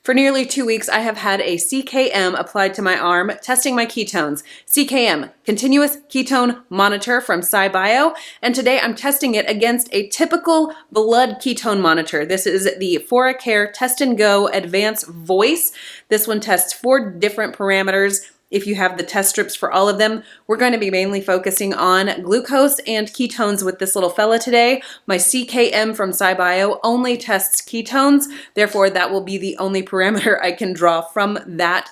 For nearly 2 weeks, I have had a CKM applied to my arm, testing my ketones. CKM, Continuous Ketone Monitor from SciBio, and today I'm testing it against a typical blood ketone monitor. This is the ForaCare Test and Go Advanced Voice. This one tests 4 different parameters. If you have the test strips for all of them, we're going to be mainly focusing on glucose and ketones with this little fella today. My CKM from SciBio only tests ketones, therefore that will be the only parameter I can draw from that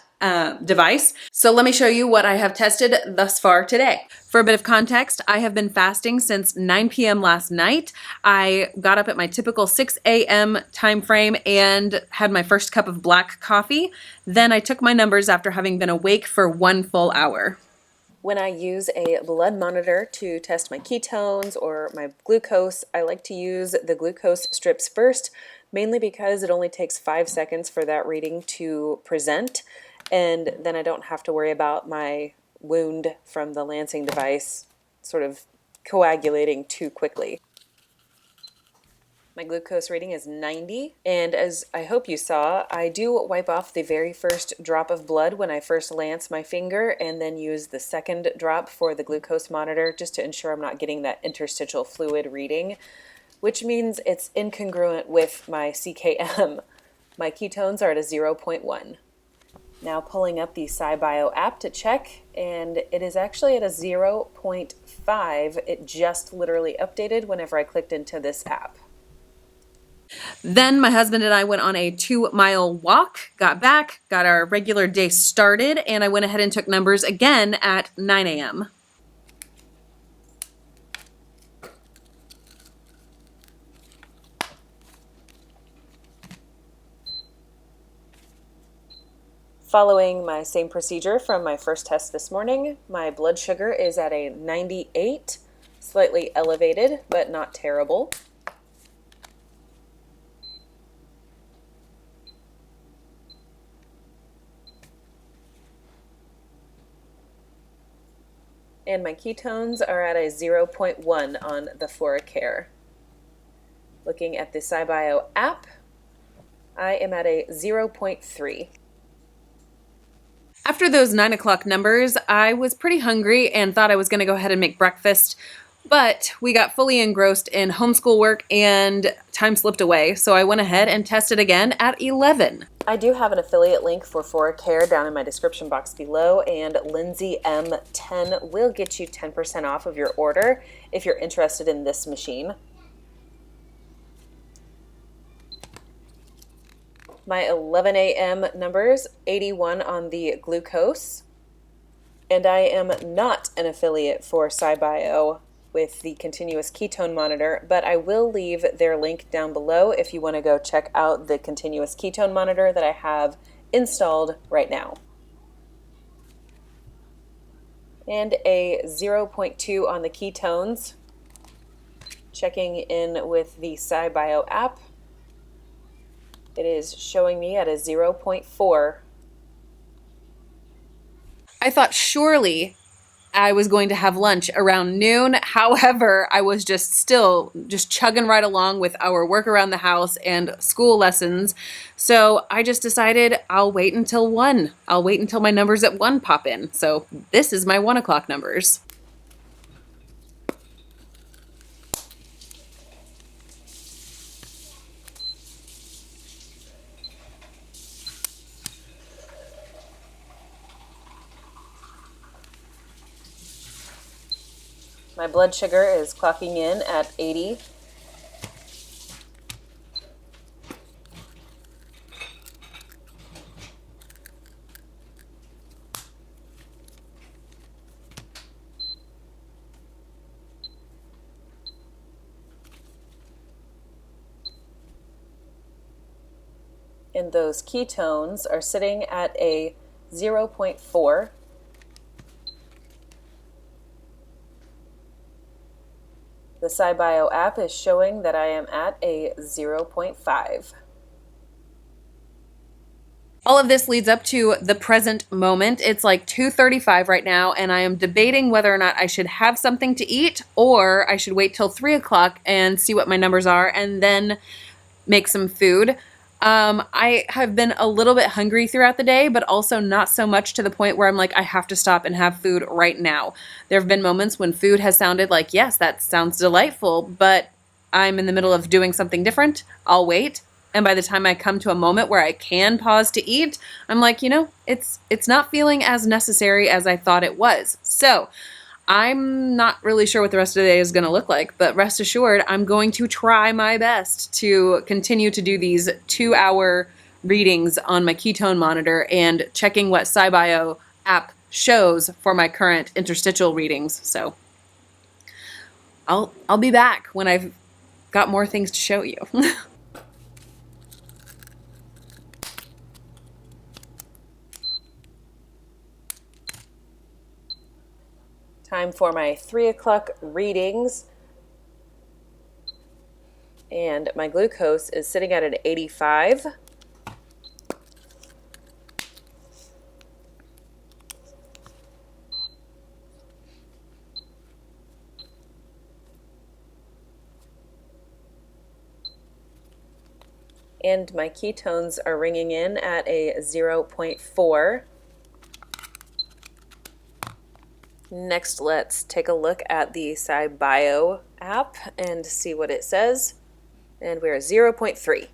device. So let me show you what I have tested thus far today. For a bit of context, I have been fasting since 9 p.m. last night. I got up at my typical 6 a.m. time frame and had my first cup of black coffee. Then I took my numbers after having been awake for 1 full hour. When I use a blood monitor to test my ketones or my glucose, I like to use the glucose strips first, mainly because it only takes 5 seconds for that reading to present. And then I don't have to worry about my wound from the lancing device sort of coagulating too quickly. My glucose reading is 90, and as I hope you saw, I do wipe off the very first drop of blood when I first lance my finger and then use the second drop for the glucose monitor just to ensure I'm not getting that interstitial fluid reading, which means it's incongruent with my CKM. My ketones are at a 0.1. Now pulling up the SciBio app to check, and it is actually at a 0.5. It just literally updated whenever I clicked into this app. Then my husband and I went on a 2-mile walk, got back, got our regular day started, and I went ahead and took numbers again at 9 a.m. Following my same procedure from my first test this morning, my blood sugar is at a 98, slightly elevated, but not terrible. And my ketones are at a 0.1 on the ForaCare. Looking at the SciBio app, I am at a 0.3. After those 9 o'clock numbers, I was pretty hungry and thought I was going to go ahead and make breakfast, but we got fully engrossed in homeschool work and time slipped away, so I went ahead and tested again at 11. I do have an affiliate link for ForaCare down in my description box below, and Lindsey M10 will get you 10% off of your order if you're interested in this machine. My 11 a.m. numbers, 81 on the glucose, and I am not an affiliate for SciBio with the continuous ketone monitor, but I will leave their link down below if you want to go check out the continuous ketone monitor that I have installed right now. And a 0.2 on the ketones, checking in with the SciBio app. It is showing me at a 0.4. I thought surely I was going to have lunch around noon. However, I was just chugging right along with our work around the house and school lessons. So I just decided I'll wait until 1. I'll wait until my numbers at 1 pop in. So this is my 1 o'clock numbers. My blood sugar is clocking in at 80. And those ketones are sitting at a 0.4. The SciBio app is showing that I am at a 0.5. All of this leads up to the present moment. It's like 2:35 right now, and I am debating whether or not I should have something to eat or I should wait till 3 o'clock and see what my numbers are and then make some food. I have been a little bit hungry throughout the day, but also not so much to the point where I'm like, I have to stop and have food right now. There have been moments when food has sounded like, yes, that sounds delightful, but I'm in the middle of doing something different. I'll wait. And by the time I come to a moment where I can pause to eat, I'm like, it's not feeling as necessary as I thought it was. So I'm not really sure what the rest of the day is going to look like, but rest assured, I'm going to try my best to continue to do these 2-hour readings on my ketone monitor and checking what SciBio app shows for my current interstitial readings. So I'll be back when I've got more things to show you. Time for my 3 o'clock readings. And my glucose is sitting at an 85. And my ketones are ringing in at a 0.4. Next, let's take a look at the SciBio app and see what it says. And we're at 0.3.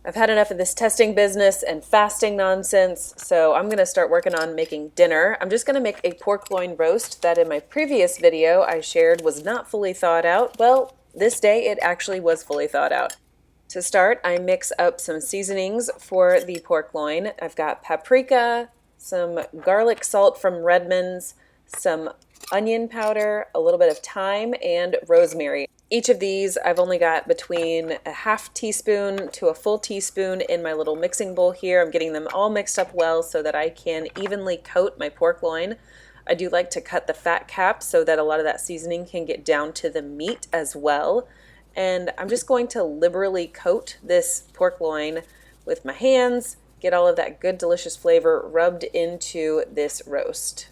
I've had enough of this testing business and fasting nonsense, so I'm going to start working on making dinner. I'm just going to make a pork loin roast that in my previous video I shared was not fully thawed out. Well, this day it actually was fully thawed out. To start, I mix up some seasonings for the pork loin. I've got paprika, some garlic salt from Redmond's, some onion powder, a little bit of thyme, and rosemary. Each of these I've only got between a half teaspoon to a full teaspoon in my little mixing bowl here. I'm getting them all mixed up well so that I can evenly coat my pork loin. I do like to cut the fat cap so that a lot of that seasoning can get down to the meat as well. And I'm just going to liberally coat this pork loin with my hands, get all of that good delicious flavor rubbed into this roast.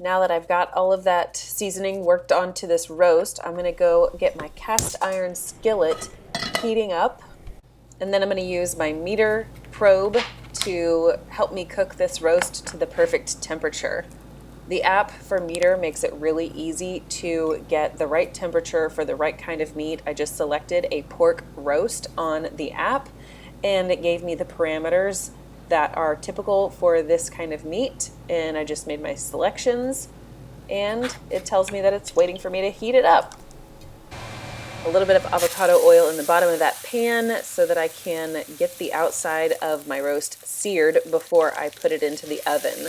Now that I've got all of that seasoning worked onto this roast, I'm going to go get my cast iron skillet heating up. And then I'm going to use my meter probe to help me cook this roast to the perfect temperature. The app for meter makes it really easy to get the right temperature for the right kind of meat. I just selected a pork roast on the app, and it gave me the parameters that are typical for this kind of meat, and I just made my selections, and it tells me that it's waiting for me to heat it up. A little bit of avocado oil in the bottom of that pan so that I can get the outside of my roast seared before I put it into the oven.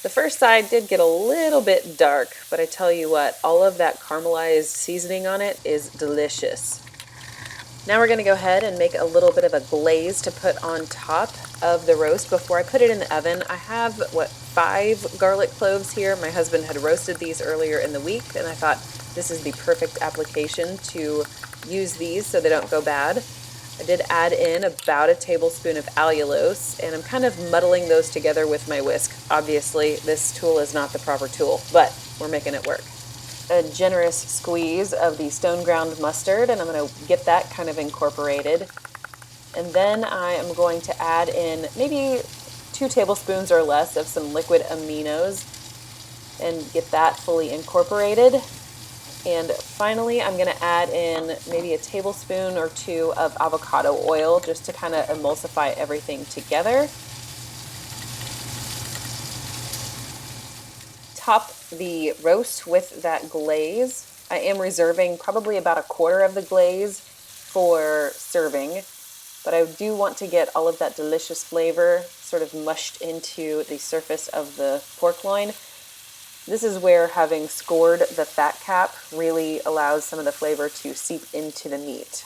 The first side did get a little bit dark, but I tell you what, all of that caramelized seasoning on it is delicious. Now we're going to go ahead and make a little bit of a glaze to put on top of the roast before I put it in the oven. I have, 5 garlic cloves here. My husband had roasted these earlier in the week, and I thought this is the perfect application to use these so they don't go bad. I did add in about a tablespoon of allulose, and I'm kind of muddling those together with my whisk. Obviously, this tool is not the proper tool, but we're making it work. A generous squeeze of the stone ground mustard, and I'm going to get that kind of incorporated. And then I am going to add in maybe 2 tablespoons or less of some liquid aminos and get that fully incorporated. And finally, I'm going to add in maybe a tablespoon or 2 of avocado oil just to kind of emulsify everything together. Top the roast with that glaze. I am reserving probably about a quarter of the glaze for serving, but I do want to get all of that delicious flavor sort of mushed into the surface of the pork loin. This is where having scored the fat cap really allows some of the flavor to seep into the meat.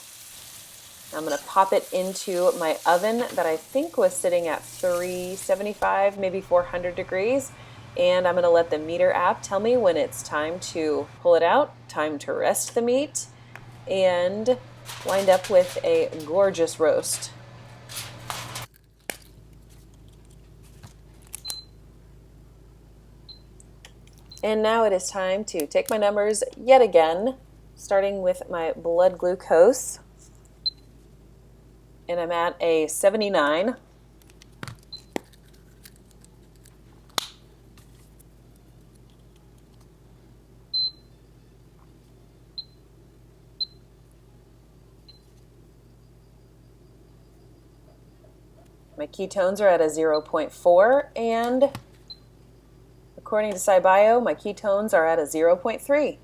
I'm going to pop it into my oven that I think was sitting at 375, maybe 400 degrees. And I'm going to let the meter app tell me when it's time to pull it out, time to rest the meat, and wind up with a gorgeous roast. And now it is time to take my numbers yet again, starting with my blood glucose. And I'm at a 79. My ketones are at a 0.4, and according to SciBio, my ketones are at a 0.3.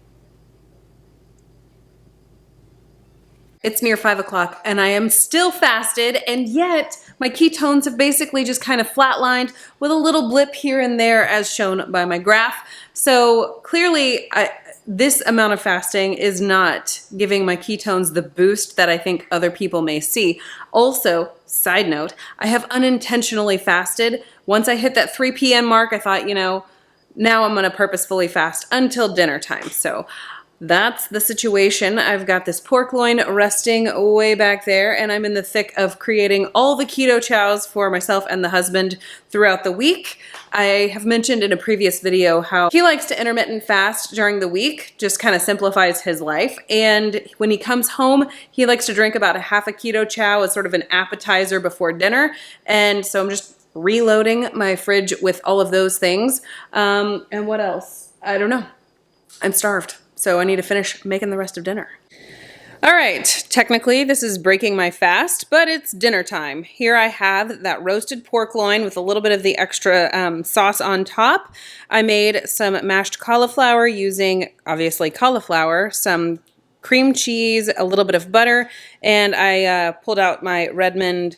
It's near 5 o'clock and I am still fasted, and yet my ketones have basically just kind of flatlined with a little blip here and there as shown by my graph. So clearly this amount of fasting is not giving my ketones the boost that I think other people may see. Also, side note, I have unintentionally fasted. Once I hit that 3 p.m. mark, I thought, now I'm gonna purposefully fast until dinner time. So that's the situation. I've got this pork loin resting way back there, and I'm in the thick of creating all the keto chows for myself and the husband throughout the week. I have mentioned in a previous video how he likes to intermittent fast during the week, just kind of simplifies his life. And when he comes home, he likes to drink about a half a keto chow as sort of an appetizer before dinner. And so I'm just reloading my fridge with all of those things. And what else? I don't know. I'm starved. So I need to finish making the rest of dinner. All right, technically this is breaking my fast, but it's dinner time. Here I have that roasted pork loin with a little bit of the extra sauce on top. I made some mashed cauliflower using, obviously, cauliflower, some cream cheese, a little bit of butter, and I pulled out my Redmond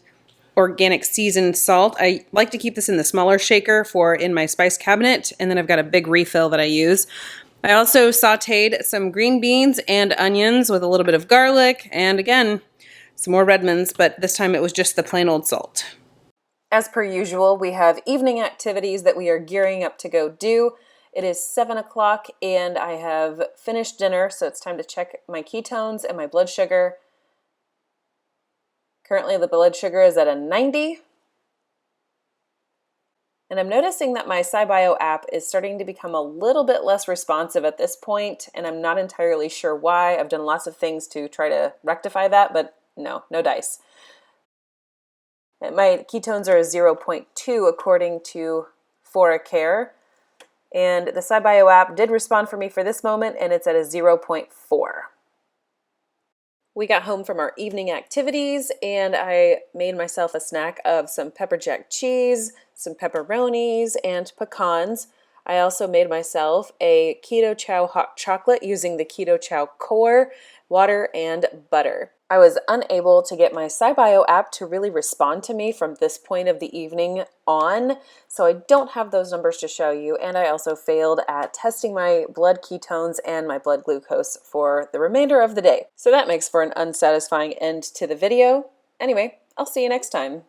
organic seasoned salt. I like to keep this in the smaller shaker for in my spice cabinet, and then I've got a big refill that I use. I also sauteed some green beans and onions with a little bit of garlic, and again, some more Redmonds, but this time it was just the plain old salt. As per usual, we have evening activities that we are gearing up to go do. It is 7 o'clock and I have finished dinner, so it's time to check my ketones and my blood sugar. Currently the blood sugar is at a 90. And I'm noticing that my SciBio app is starting to become a little bit less responsive at this point, and I'm not entirely sure why. I've done lots of things to try to rectify that, but no dice. My ketones are a 0.2 according to ForaCare, and the SciBio app did respond for me for this moment, and it's at a 0.4. We got home from our evening activities and I made myself a snack of some pepper jack cheese, some pepperonis, and pecans. I also made myself a keto chow hot chocolate using the keto chow core, water, and butter. I was unable to get my SciBio app to really respond to me from this point of the evening on, so I don't have those numbers to show you, and I also failed at testing my blood ketones and my blood glucose for the remainder of the day. So that makes for an unsatisfying end to the video. Anyway, I'll see you next time.